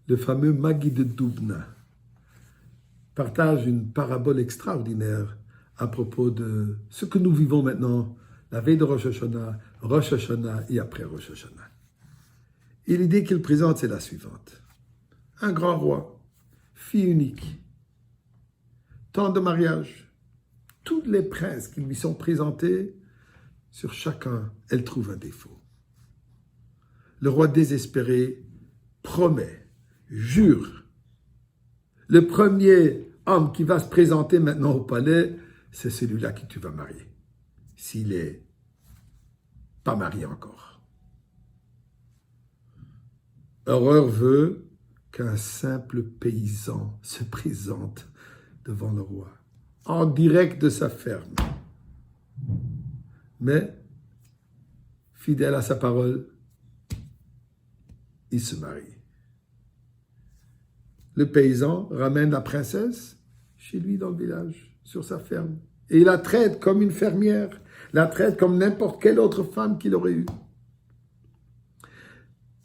le fameux Magid de Dubna, partage une parabole extraordinaire à propos de ce que nous vivons maintenant, la veille de Rosh Hashanah et après Rosh Hashanah. Et l'idée qu'il présente, c'est la suivante. Un grand roi, fille unique, temps de mariage, tous les princes qui lui sont présentés, sur chacun, elle trouve un défaut. Le roi désespéré promet, jure. Le premier homme qui va se présenter maintenant au palais, c'est celui-là que tu vas marier, s'il n'est pas marié encore. Horreur veut qu'un simple paysan se présente devant le roi, en direct de sa ferme. Mais, fidèle à sa parole, il se marie. Le paysan ramène la princesse chez lui dans le village, sur sa ferme. Et il la traite comme une fermière, la traite comme n'importe quelle autre femme qu'il aurait eue.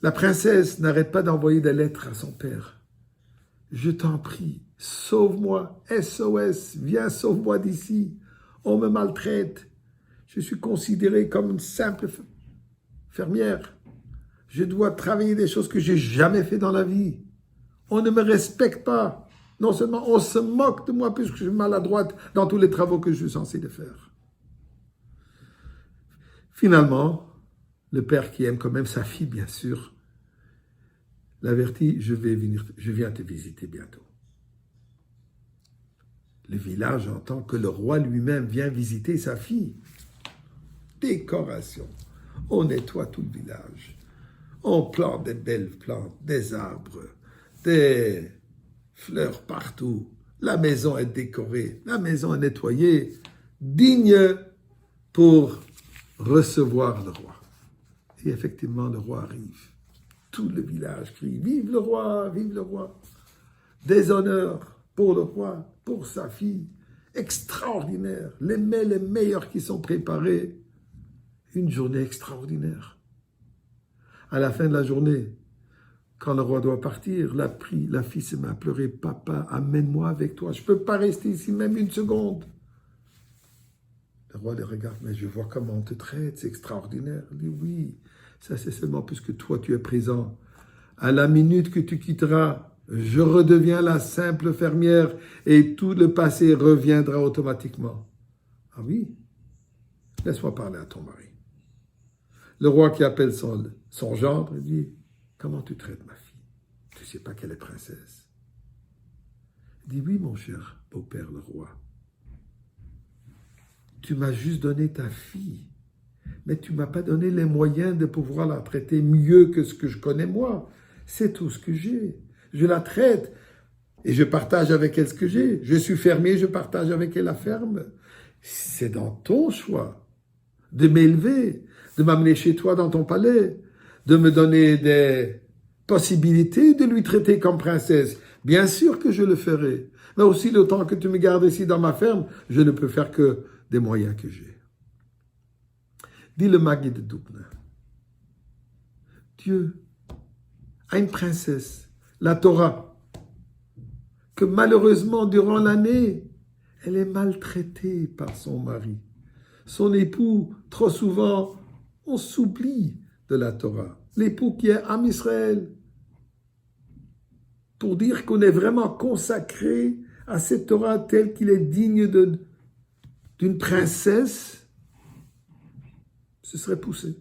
La princesse n'arrête pas d'envoyer des lettres à son père. Je t'en prie, sauve-moi, SOS, viens, sauve-moi d'ici. On me maltraite. Je suis considérée comme une simple fermière. Je dois travailler des choses que j'ai jamais fait dans la vie. On ne me respecte pas. Non seulement on se moque de moi puisque je suis maladroite dans tous les travaux que je suis censé de faire. Finalement, le père qui aime quand même sa fille, bien sûr, l'avertit, je viens te visiter bientôt. Le village entend que le roi lui-même vient visiter sa fille. Décoration. On nettoie tout le village. On plante des belles plantes, des arbres, des fleurs partout. La maison est décorée, la maison est nettoyée, digne pour recevoir le roi. Et effectivement, le roi arrive. Tout le village crie, vive le roi, vive le roi. Des honneurs pour le roi, pour sa fille. Extraordinaire. Les mets les meilleurs qui sont préparés. Une journée extraordinaire. À la fin de la journée, quand le roi doit partir, la fille se met à pleurer. Papa, amène-moi avec toi. Je ne peux pas rester ici même une seconde. Le roi les regarde, mais je vois comment on te traite, c'est extraordinaire. Il dit, oui, ça c'est seulement puisque toi tu es présent. À la minute que tu quitteras, je redeviens la simple fermière et tout le passé reviendra automatiquement. Ah oui? Laisse-moi parler à ton mari. Le roi qui appelle son gendre dit, comment tu traites ma fille? Tu ne sais pas qu'elle est princesse. Il dit, oui mon cher beau-père le roi. Tu m'as juste donné ta fille, mais tu ne m'as pas donné les moyens de pouvoir la traiter mieux que ce que je connais moi. C'est tout ce que j'ai. Je la traite et je partage avec elle ce que j'ai. Je suis fermier, je partage avec elle la ferme. C'est dans ton choix de m'élever, de m'amener chez toi dans ton palais, de me donner des possibilités de lui traiter comme princesse. Bien sûr que je le ferai. Mais aussi le temps que tu me gardes ici dans ma ferme, je ne peux faire que des moyens que j'ai. Dit le Magid de Dubna. Dieu a une princesse, la Torah, que malheureusement, durant l'année, elle est maltraitée par son mari. Son époux, trop souvent, on s'oublie de la Torah. L'époux qui est Am Israël, pour dire qu'on est vraiment consacré à cette Torah telle qu'il est digne d'une princesse, ce serait poussé.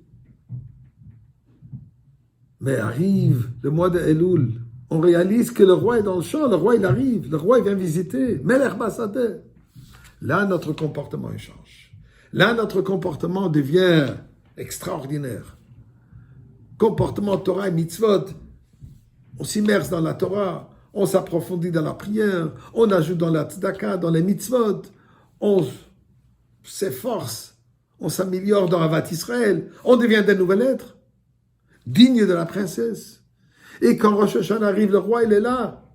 Mais arrive le mois de Elul, on réalise que le roi est dans le champ, le roi il arrive, le roi il vient visiter, Melech Basadeh. Là, notre comportement il change. Là, notre comportement devient extraordinaire. Comportement Torah et mitzvot, on s'immerse dans la Torah, on s'approfondit dans la prière, on ajoute dans la tzedaka, dans les mitzvot, on s'efforce, on s'améliore dans Avat Israël, on devient des nouvelles êtres, dignes de la princesse. Et quand Rosh Hashanah arrive, le roi, il est là.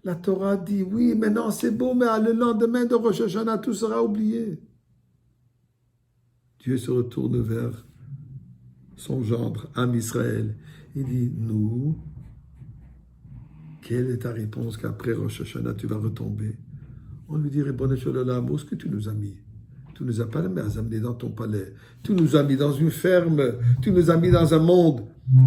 La Torah dit, oui, maintenant c'est beau, mais le lendemain de Rosh Hashanah, tout sera oublié. Dieu se retourne vers son gendre, Am Israël. Il dit, nous, quelle est ta réponse qu'après Rosh Hashanah, tu vas retomber? On lui dit, Ribono Shel Olam, où est-ce que tu nous as mis? Tu nous as pas amenés dans ton palais. Tu nous as mis dans une ferme. Tu nous as mis dans un monde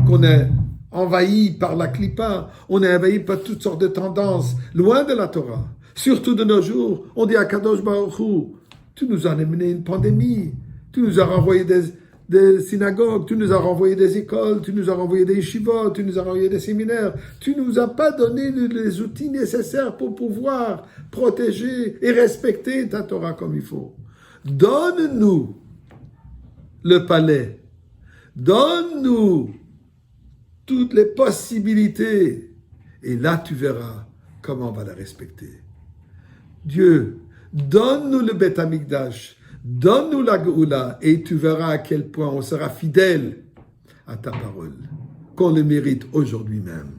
qu'on est envahi par la clipa. On est envahi par toutes sortes de tendances, loin de la Torah. Surtout de nos jours, on dit à Kadosh Baruch Hu, tu nous as amené une pandémie. Tu nous as renvoyé des synagogues, tu nous as renvoyé des écoles, tu nous as renvoyé des yeshivot, tu nous as renvoyé des séminaires. Tu nous as pas donné les outils nécessaires pour pouvoir protéger et respecter ta Torah comme il faut. Donne-nous le palais. Donne-nous toutes les possibilités. Et là, tu verras comment on va la respecter. Dieu, donne-nous le Beth Amikdash. Donne-nous la Geoula. Et tu verras à quel point on sera fidèle à ta parole. Qu'on le mérite aujourd'hui même.